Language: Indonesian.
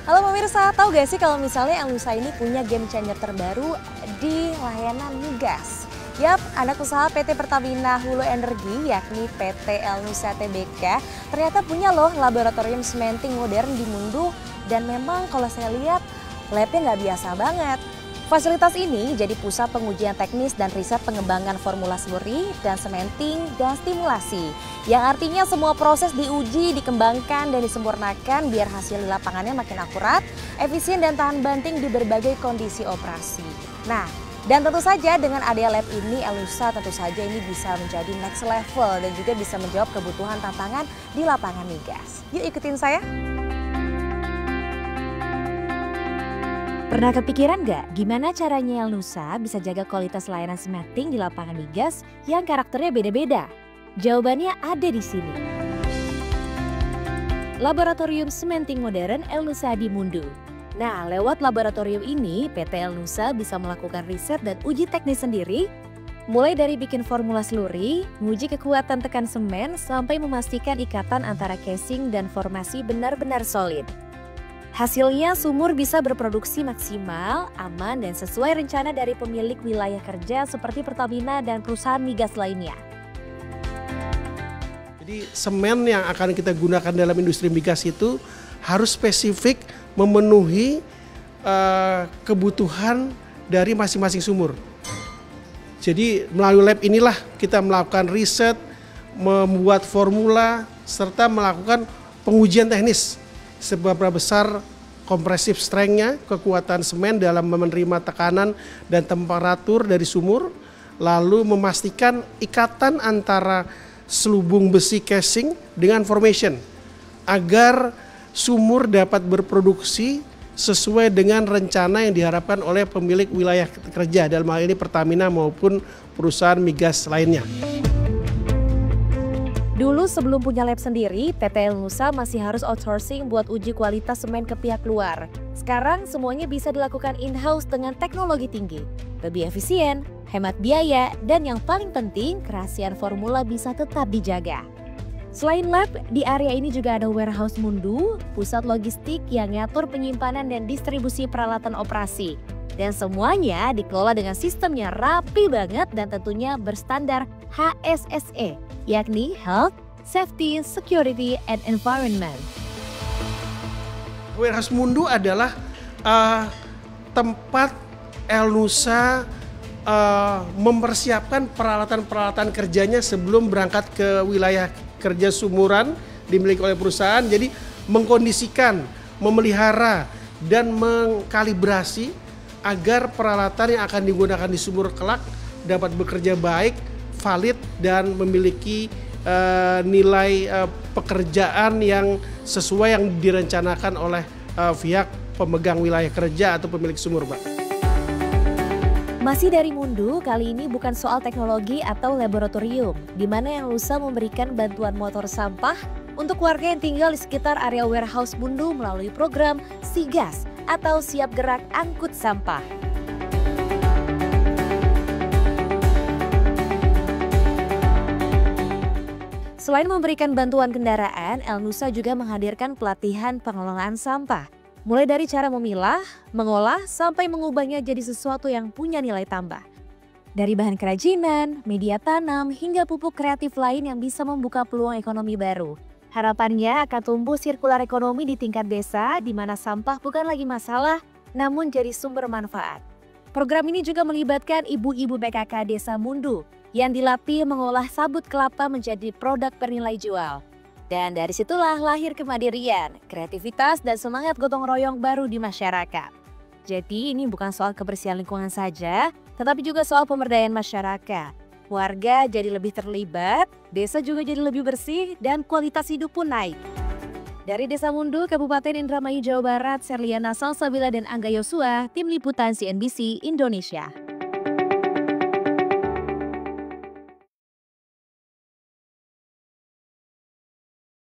Halo pemirsa, tahu gak sih kalau misalnya Elnusa ini punya game changer terbaru di layanan migas? Yap, anak usaha PT Pertamina Hulu Energi yakni PT Elnusa Tbk ternyata punya loh laboratorium cementing modern di Mundu, dan memang kalau saya lihat labnya nggak biasa banget. Fasilitas ini jadi pusat pengujian teknis dan riset pengembangan formula slurry dan cementing dan stimulasi. Yang artinya semua proses diuji, dikembangkan dan disempurnakan biar hasil di lapangannya makin akurat, efisien dan tahan banting di berbagai kondisi operasi. Nah, dan tentu saja dengan adanya lab ini Elnusa tentu saja ini bisa menjadi next level dan juga bisa menjawab kebutuhan tantangan di lapangan migas. Yuk ikutin saya. Pernah kepikiran nggak gimana caranya Elnusa bisa jaga kualitas layanan cementing di lapangan migas yang karakternya beda-beda? Jawabannya ada di sini. Laboratorium Cementing Modern Elnusa di Mundu. Nah, lewat laboratorium ini PT Elnusa bisa melakukan riset dan uji teknis sendiri, mulai dari bikin formula slurry, menguji kekuatan tekan semen, sampai memastikan ikatan antara casing dan formasi benar-benar solid. Hasilnya sumur bisa berproduksi maksimal, aman, dan sesuai rencana dari pemilik wilayah kerja seperti Pertamina dan perusahaan migas lainnya. Jadi semen yang akan kita gunakan dalam industri migas itu harus spesifik memenuhi kebutuhan dari masing-masing sumur. Jadi melalui lab inilah kita melakukan riset, membuat formula, serta melakukan pengujian teknis. Seberapa besar kompresif strength-nya, kekuatan semen dalam menerima tekanan dan temperatur dari sumur, lalu memastikan ikatan antara selubung besi casing dengan formation agar sumur dapat berproduksi sesuai dengan rencana yang diharapkan oleh pemilik wilayah kerja, dalam hal ini Pertamina maupun perusahaan migas lainnya. Dulu sebelum punya lab sendiri, PT Elnusa masih harus outsourcing buat uji kualitas semen ke pihak luar. Sekarang semuanya bisa dilakukan in-house dengan teknologi tinggi. Lebih efisien, hemat biaya, dan yang paling penting, kerahasiaan formula bisa tetap dijaga. Selain lab, di area ini juga ada warehouse Mundu, pusat logistik yang ngatur penyimpanan dan distribusi peralatan operasi. Dan semuanya dikelola dengan sistemnya rapi banget dan tentunya berstandar HSSE, yakni Health, Safety, Security, and Environment. Warehouse Mundu adalah tempat Elnusa mempersiapkan peralatan-peralatan kerjanya sebelum berangkat ke wilayah kerja sumuran dimiliki oleh perusahaan. Jadi mengkondisikan, memelihara, dan mengkalibrasi agar peralatan yang akan digunakan di sumur kelak dapat bekerja baik, valid, dan memiliki nilai pekerjaan yang sesuai yang direncanakan oleh pihak pemegang wilayah kerja atau pemilik sumur, Pak. Masih dari Mundu, kali ini bukan soal teknologi atau laboratorium, di mana Elnusa memberikan bantuan motor sampah untuk warga yang tinggal di sekitar area warehouse Mundu melalui program Sigas atau Siap Gerak Angkut Sampah. Selain memberikan bantuan kendaraan, Elnusa juga menghadirkan pelatihan pengelolaan sampah. Mulai dari cara memilah, mengolah, sampai mengubahnya jadi sesuatu yang punya nilai tambah. Dari bahan kerajinan, media tanam, hingga pupuk kreatif lain yang bisa membuka peluang ekonomi baru. Harapannya akan tumbuh sirkular ekonomi di tingkat desa, di mana sampah bukan lagi masalah, namun jadi sumber manfaat. Program ini juga melibatkan ibu-ibu PKK Desa Mundu, yang dilatih mengolah sabut kelapa menjadi produk bernilai jual. Dan dari situlah lahir kemandirian, kreativitas, dan semangat gotong royong baru di masyarakat. Jadi ini bukan soal kebersihan lingkungan saja, tetapi juga soal pemberdayaan masyarakat. Warga jadi lebih terlibat, desa juga jadi lebih bersih, dan kualitas hidup pun naik. Dari Desa Mundu, Kabupaten Indramayu, Jawa Barat, Serliana Salsabila dan Angga Yosua, Tim Liputan CNBC Indonesia.